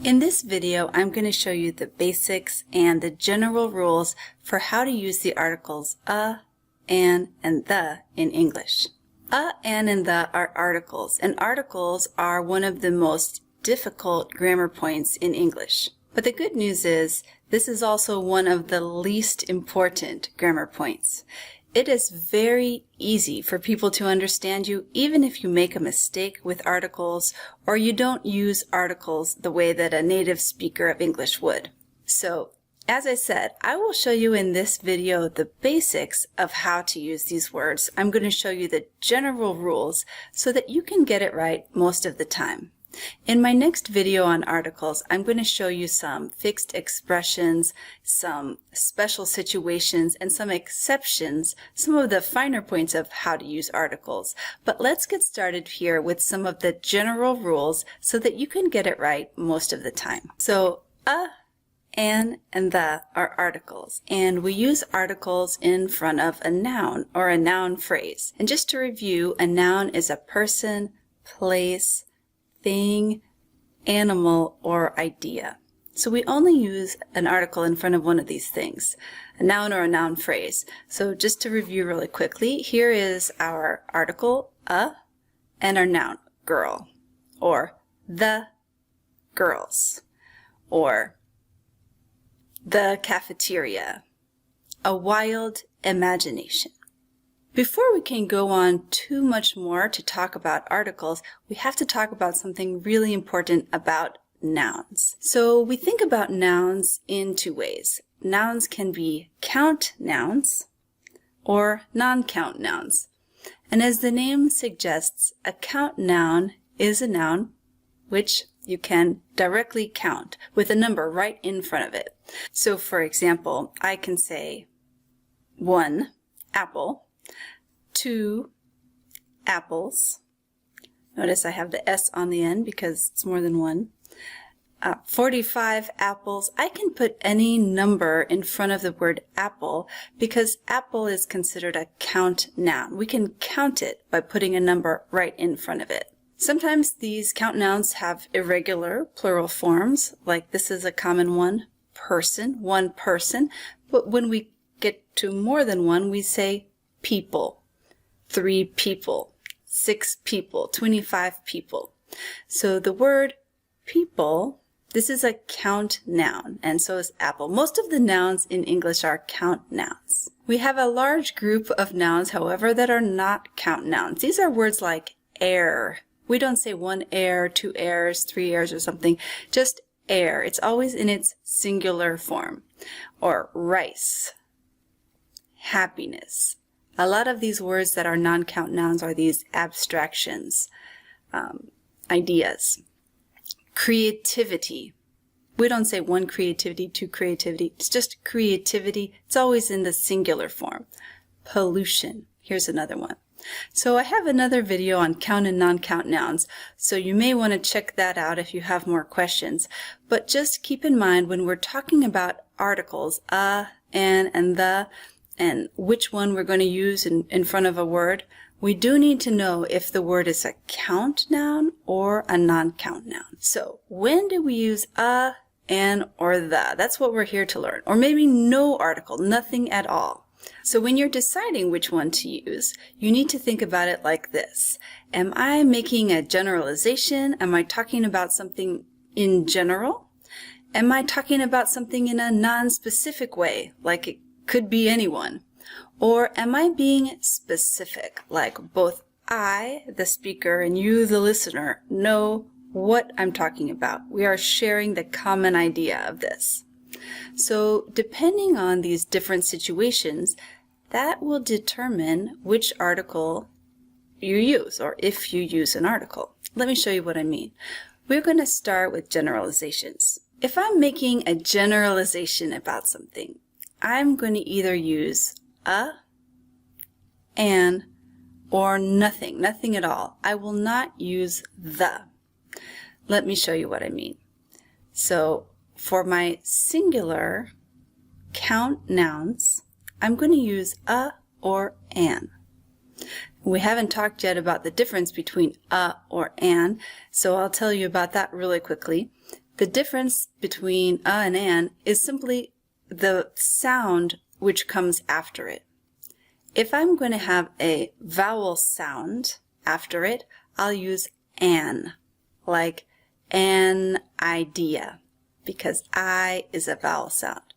In this video, I'm going to show you the basics and the general rules for how to use the articles and the in English. And the are articles, and articles are one of the most difficult grammar points in English. But the good news is, this is also one of the least important grammar points. It is very easy for people to understand you even if you make a mistake with articles or you don't use articles the way that a native speaker of English would. So, as I said, I will show you in this video the basics of how to use these words. I'm going to show you the general rules so that you can get it right most of the time. In my next video on articles, I'm going to show you some fixed expressions, some special situations, and some exceptions, some of the finer points of how to use articles. But let's get started here with some of the general rules so that you can get it right most of the time. So, and the are articles, and we use articles in front of a noun or a noun phrase. And just to review, a noun is a person, place, thing, animal, or idea. So we only use an article in front of one of these things, a noun or a noun phrase. So just to review really quickly, here is our article, and our noun, girl, or the girls, or the cafeteria, a wild imagination. Before we can go on too much more to talk about articles, we have to talk about something really important about nouns. So we think about nouns in two ways. Nouns can be count nouns or non-count nouns. And as the name suggests, a count noun is a noun which you can directly count with a number right in front of it. So for example, I can say 1 apple, 2 apples. Notice I have the S on the end because it's more than one. 45 apples. I can put any number in front of the word apple because apple is considered a count noun. We can count it by putting a number right in front of it. Sometimes these count nouns have irregular plural forms, like this is a common one, person, one person. But when we get to more than one, we say people. 3 people, 6 people, 25 people. So the word people, this is a count noun, and so is apple. Most of the nouns in English are count nouns. We have a large group of nouns, however, that are not count nouns. These are words like air. We don't say 1 air, 2 airs, 3 airs or something, just air. It's always in its singular form. Or rice, happiness. A lot of these words that are non-count nouns are these abstractions, ideas. Creativity. We don't say 1 creativity, 2 creativity. It's just creativity. It's always in the singular form. Pollution. Here's another one. So I have another video on count and non-count nouns, so you may want to check that out if you have more questions. But just keep in mind when we're talking about articles, and the, and which one we're going to use in front of a word, we do need to know if the word is a count noun or a non-count noun. So when do we use and, or the? That's what we're here to learn. Or maybe no article, nothing at all. So when you're deciding which one to use, you need to think about it like this. Am I making a generalization? Am I talking about something in general? Am I talking about something in a non-specific way, like it could be anyone? Or am I being specific, like both I, the speaker, and you, the listener, know what I'm talking about? We are sharing the common idea of this. So depending on these different situations, that will determine which article you use, or if you use an article. Let me show you what I mean. We're going to start with generalizations. If I'm making a generalization about something, I'm going to either use an, or nothing at all. I will not use the. Let me show you what I mean. So for my singular count nouns, I'm going to use a or an. We haven't talked yet about the difference between a or an, so I'll tell you about that really quickly. The difference between and an is simply the sound which comes after it. If I'm going to have a vowel sound after it, I'll use an, like an idea, because I is a vowel sound.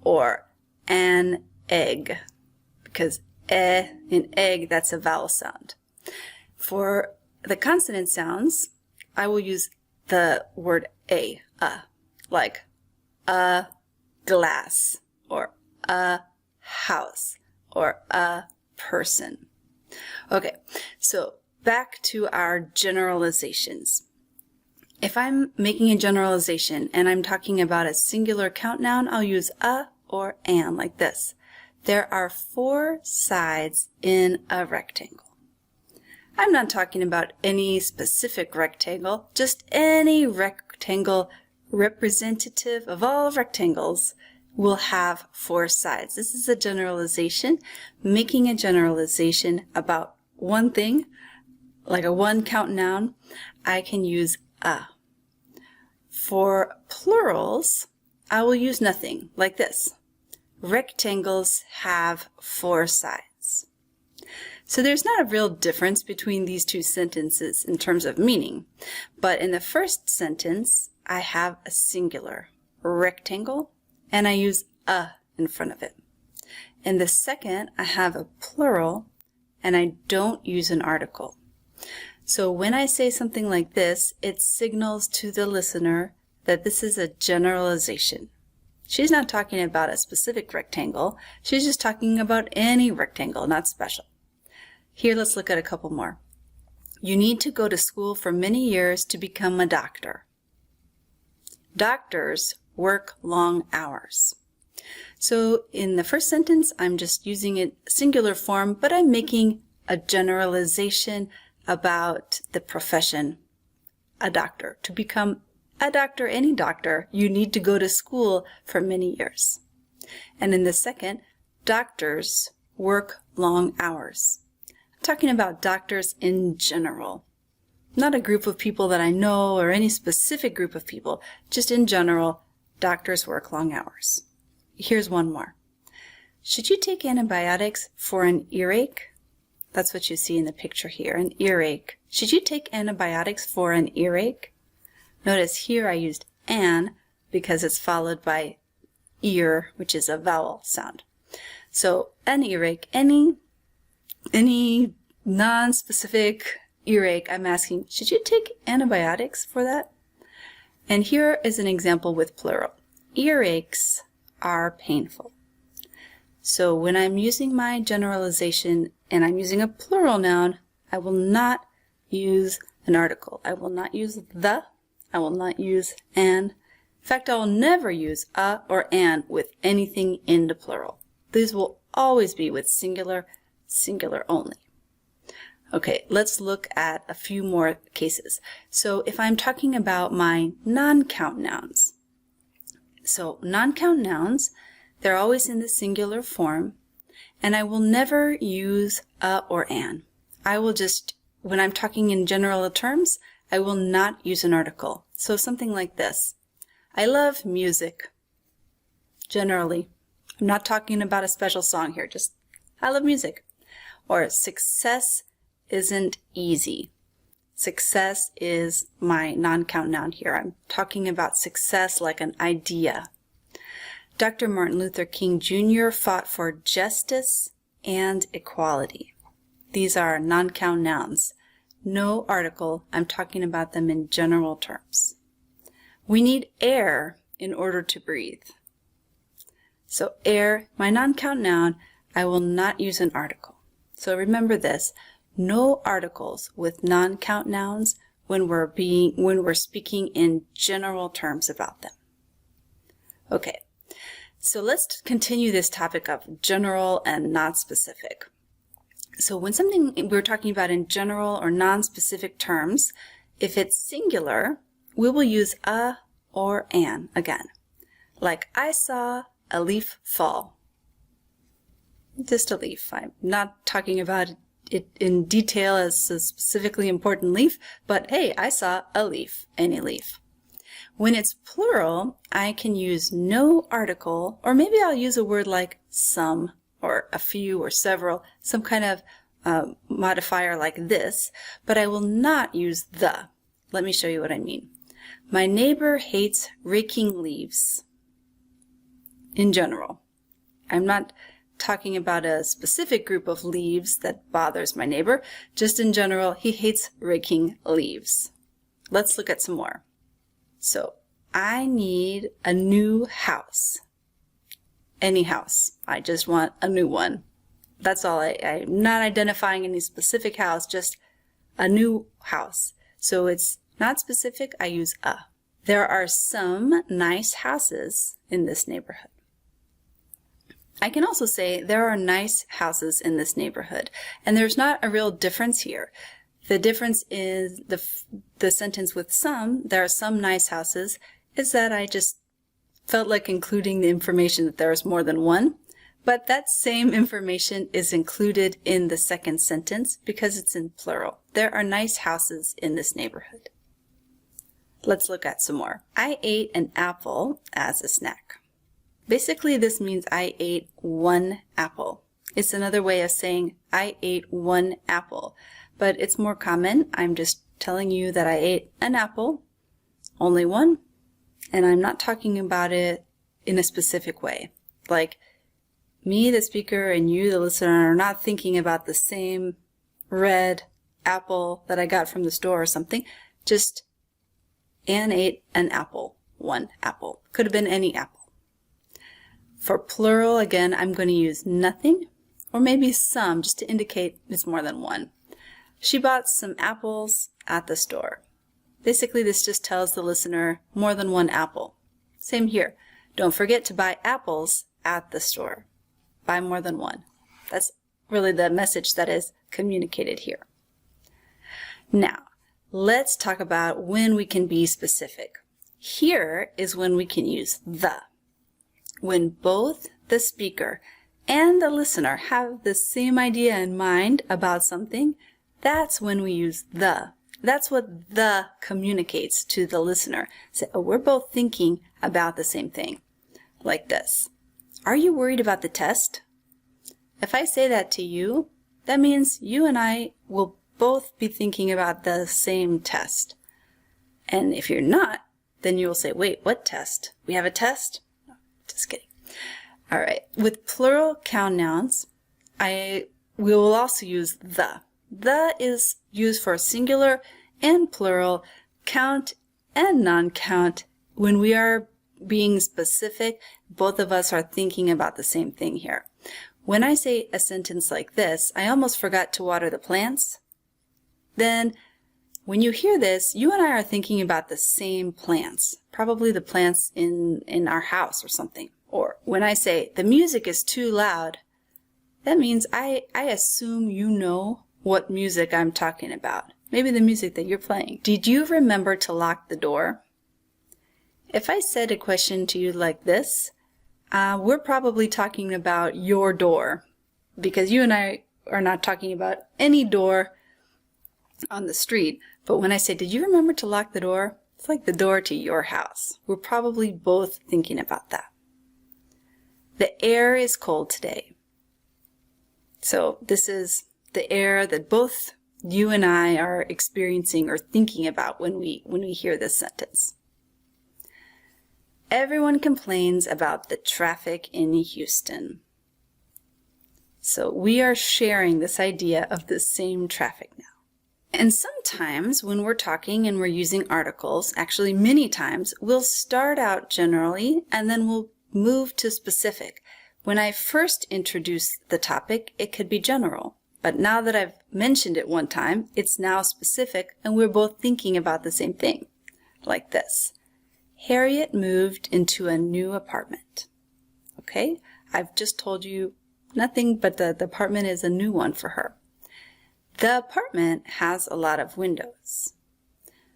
Or an egg, because in egg, that's a vowel sound. For the consonant sounds, I will use the word a, like a glass, or a house, or a person. Okay, so back to our generalizations. If I'm making a generalization and I'm talking about a singular count noun, I'll use a or an like this. There are 4 sides in a rectangle. I'm not talking about any specific rectangle, just any rectangle representative of all rectangles will have 4 sides. This is a generalization, making a generalization about one thing, like a 1 count noun. I can use a. For plurals, I will use nothing, like this. Rectangles have 4 sides. So there's not a real difference between these 2 sentences in terms of meaning, but in the first sentence, I have a singular rectangle, and I use a in front of it. In the second, I have a plural, and I don't use an article. So when I say something like this, it signals to the listener that this is a generalization. She's not talking about a specific rectangle. She's just talking about any rectangle, not special. Here, let's look at a couple more. You need to go to school for many years to become a doctor. Doctors work long hours. So in the first sentence, I'm just using a singular form, but I'm making a generalization about the profession, a doctor. To become a doctor, any doctor, you need to go to school for many years. And in the second, doctors work long hours. I'm talking about doctors in general, not a group of people that I know or any specific group of people, just in general, doctors work long hours. Here's one more. Should you take antibiotics for an earache? That's what you see in the picture here, an earache. Should you take antibiotics for an earache? Notice here I used an because it's followed by ear, which is a vowel sound. So an earache, any non-specific earache, I'm asking, should you take antibiotics for that? And here is an example with plural. Earaches are painful. So when I'm using my generalization and I'm using a plural noun, I will not use an article. I will not use the. I will not use an. In fact, I will never use a or an with anything in the plural. These will always be with singular, singular only. Okay, let's look at a few more cases. So if I'm talking about my non-count nouns. So non-count nouns, they're always in the singular form, and I will never use a or an. I will just, when I'm talking in general terms, I will not use an article. So something like this. I love music. Generally. I'm not talking about a special song here, just I love music. Or success isn't easy. Success is my non-count noun here. I'm talking about success like an idea. Dr. Martin Luther King Jr. fought for justice and equality. These are non-count nouns. No article. I'm talking about them in general terms. We need air in order to breathe. So air, my non-count noun, I will not use an article. So remember this. No articles with non-count nouns when we're speaking in general terms about them. Okay, so let's continue this topic of general and non-specific. So when something we're talking about in general or non-specific terms, if it's singular, we will use a or an again. Like I saw a leaf fall. Just a leaf. I'm not talking about it in detail as a specifically important leaf, but hey, I saw a leaf, any leaf. When it's plural, I can use no article, or maybe I'll use a word like some, or a few, or several, some kind of modifier like this, but I will not use the. Let me show you what I mean. My neighbor hates raking leaves. In general. I'm not talking about a specific group of leaves that bothers my neighbor. Just in general, he hates raking leaves. Let's look at some more. So, I need a new house. Any house. I just want a new one. That's all. I'm not identifying any specific house, just a new house. So it's not specific, I use a. There are some nice houses in this neighborhood. I can also say there are nice houses in this neighborhood, and there's not a real difference here. The difference is the sentence with some, there are some nice houses, is that I just felt like including the information that there is more than one, but that same information is included in the second sentence because it's in plural. There are nice houses in this neighborhood. Let's look at some more. I ate an apple as a snack. Basically, this means I ate one apple. It's another way of saying I ate one apple, but it's more common. I'm just telling you that I ate an apple, only one, and I'm not talking about it in a specific way. Like me, the speaker, and you, the listener, are not thinking about the same red apple that I got from the store or something. Just Anne ate an apple, one apple. Could have been any apple. For plural, again, I'm going to use nothing or maybe some just to indicate it's more than one. She bought some apples at the store. Basically, this just tells the listener more than one apple. Same here. Don't forget to buy apples at the store. Buy more than one. That's really the message that is communicated here. Now, let's talk about when we can be specific. Here is when we can use the. When both the speaker and the listener have the same idea in mind about something, that's when we use the. That's what the communicates to the listener. Say, oh, we're both thinking about the same thing. Like this. Are you worried about the test? If I say that to you, that means you and I will both be thinking about the same test. And if you're not, then you will say, wait, what test? We have a test? No, just kidding. All right. With plural count nouns, we will also use the. The is used for singular and plural, count and non-count. When we are being specific, both of us are thinking about the same thing here. When I say a sentence like this, I almost forgot to water the plants. Then when you hear this, you and I are thinking about the same plants, probably the plants in our house or something. Or when I say the music is too loud, that means I assume you know what music I'm talking about. Maybe the music that you're playing. Did you remember to lock the door? If I said a question to you like this, we're probably talking about your door, because you and I are not talking about any door on the street. But when I say, did you remember to lock the door? It's like the door to your house. We're probably both thinking about that. The air is cold today. So this is the air that both you and I are experiencing or thinking about when we hear this sentence. Everyone complains about the traffic in Houston. So we are sharing this idea of the same traffic now. And sometimes when we're talking and we're using articles, actually many times, we'll start out generally and then we'll move to specific. When I first introduced the topic, it could be general. But now that I've mentioned it one time, it's now specific and we're both thinking about the same thing. Like this. Harriet moved into a new apartment. Okay? I've just told you nothing but the apartment is a new one for her. The apartment has a lot of windows.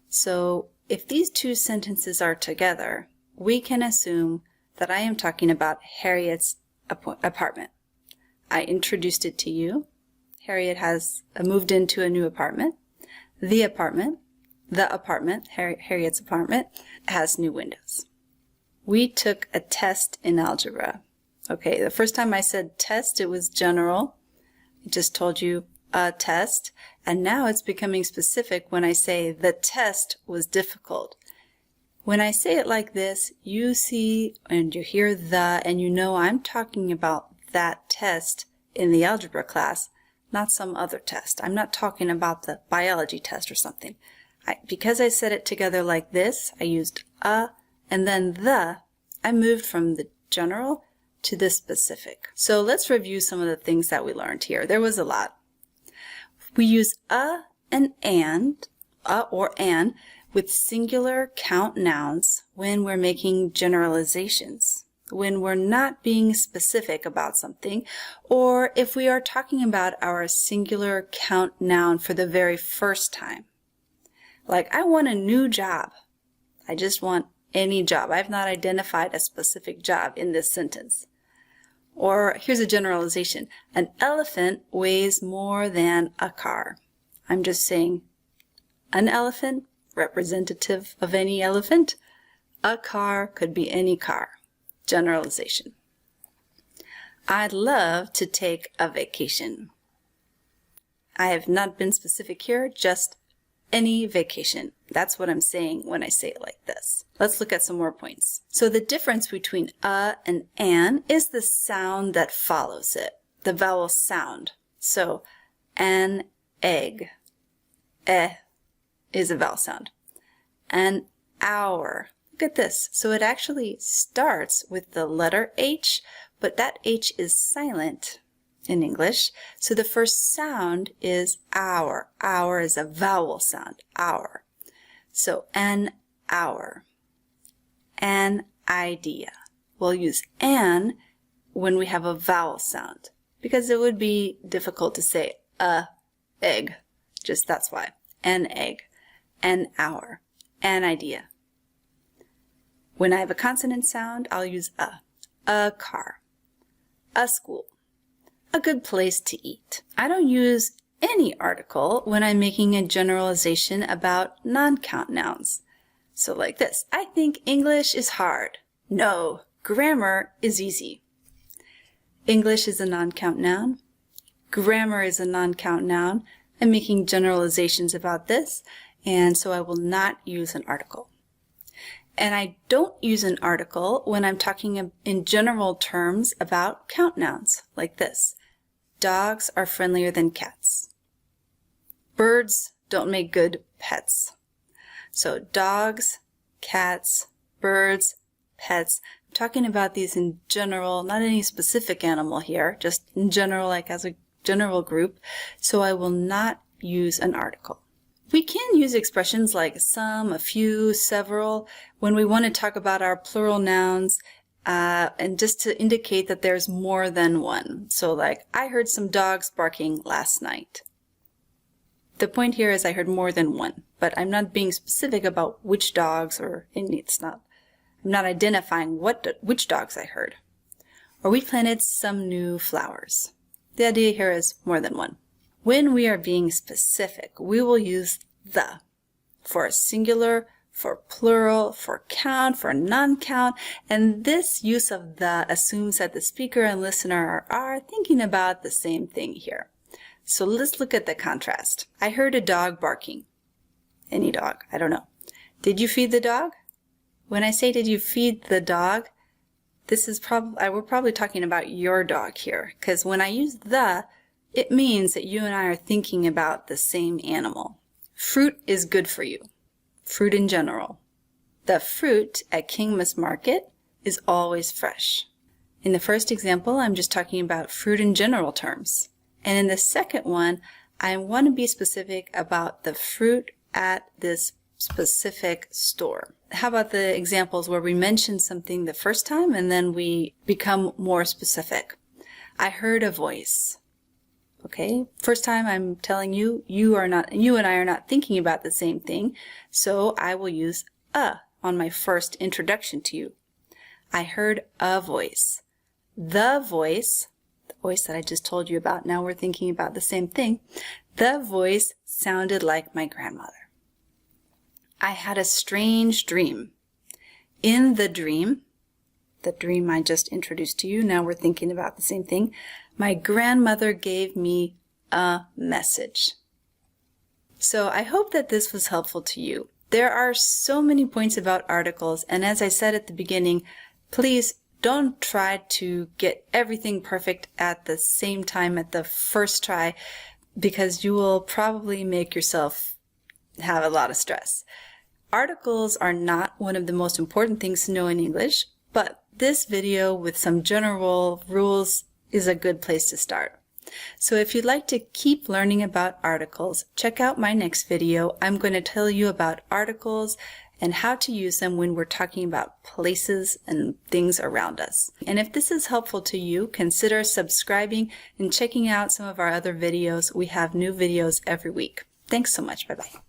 So if these two sentences are together, we can assume that I am talking about Harriet's apartment. I introduced it to you. Harriet has moved into a new apartment. The apartment. the apartment, Harriet's apartment, has new windows. We took a test in algebra. Okay, the first time I said test, it was general. I just told you a test. And now it's becoming specific when I say the test was difficult. When I say it like this, you see and you hear the, and you know I'm talking about that test in the algebra class, not some other test. I'm not talking about the biology test or something. Because I said it together like this, I used a and then the, I moved from the general to the specific. So let's review some of the things that we learned here. There was a lot. We use a and or an with singular count nouns when we're making generalizations, when we're not being specific about something, or if we are talking about our singular count noun for the very first time. Like, I want a new job. I just want any job. I've not identified a specific job in this sentence. Or here's a generalization. An elephant weighs more than a car. I'm just saying an elephant, representative of any elephant. A car could be any car. Generalization. I'd love to take a vacation. I have not been specific here, just any vacation. That's what I'm saying when I say it like this. Let's look at some more points. So the difference between a and an is the sound that follows it, the vowel sound. So an egg, is a vowel sound. An hour, look at this. So it actually starts with the letter H, but that H is silent in English. So the first sound is hour. Hour is a vowel sound, hour. So an hour. An idea. We'll use an when we have a vowel sound because it would be difficult to say a egg. Just that's why. An egg. An hour. An idea. When I have a consonant sound, I'll use a. A car. A school. A good place to eat. I don't use any article when I'm making a generalization about non-count nouns. So like this, I think English is hard. No, grammar is easy. English is a non-count noun. Grammar is a non-count noun. I'm making generalizations about this, and so I will not use an article. And I don't use an article when I'm talking in general terms about count nouns, like this. Dogs are friendlier than cats. Birds don't make good pets. So dogs, cats, birds, pets. I'm talking about these in general, not any specific animal here, just in general, like as a general group. So I will not use an article. We can use expressions like some, a few, several, when we want to talk about our plural nouns, and just to indicate that there's more than one. So like, I heard some dogs barking last night. The point here is I heard more than one, but I'm not being specific about which dogs I'm not identifying which dogs I heard. Or we planted some new flowers. The idea here is more than one. When we are being specific, we will use the for a singular, for plural, for count, for non-count, and this use of the assumes that the speaker and listener are thinking about the same thing here. So let's look at the contrast. I heard a dog barking. Any dog, I don't know. Did you feed the dog? When I say did you feed the dog, this is we're probably talking about your dog here, because when I use the, it means that you and I are thinking about the same animal. Fruit is good for you. Fruit in general. The fruit at Kingmas Market is always fresh. In the first example, I'm just talking about fruit in general terms. And in the second one, I want to be specific about the fruit at this specific store. How about the examples where we mention something the first time and then we become more specific? I heard a voice. Okay, first time I'm telling you, you and I are not thinking about the same thing, so I will use a on my first introduction to you. I heard a voice. The voice that I just told you about, now we're thinking about the same thing. The voice sounded like my grandmother. I had a strange dream. In the dream I just introduced to you, now we're thinking about the same thing, my grandmother gave me a message. So I hope that this was helpful to you. There are so many points about articles, and as I said at the beginning, please don't try to get everything perfect at the same time at the first try, because you will probably make yourself have a lot of stress. Articles are not one of the most important things to know in English, but this video with some general rules is a good place to start. So if you'd like to keep learning about articles, check out my next video. I'm going to tell you about articles and how to use them when we're talking about places and things around us. And if this is helpful to you, consider subscribing and checking out some of our other videos. We have new videos every week. Thanks so much. Bye-bye.